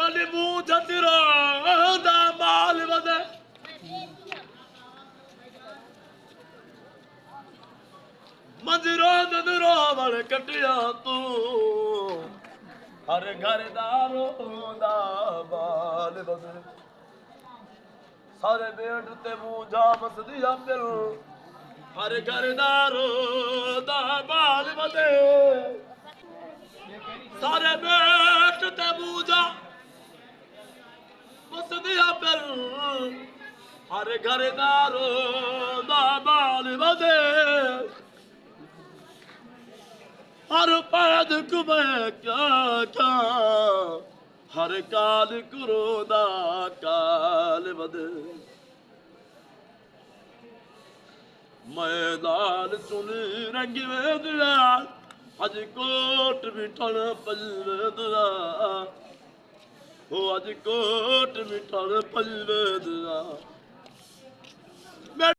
कल मुंह जतिरो दा माल वदे मंजरो नदरो वल कटिया तू हर घर दारो दा माल वदे सारे बेट ते मुंह जा मसदिया पिल हर घर दारो दा माल वदे सारे बेट ते मुंह जा मसदिया पिल हर घर दारो दा माल वदे हर पैद कुमे क्या क्या हर काल कुरो दा काल वद मैदान सुन रंग वेदरा अज कोट मिठण पल वेदरा हो अज कोट मिठण पल वेदरा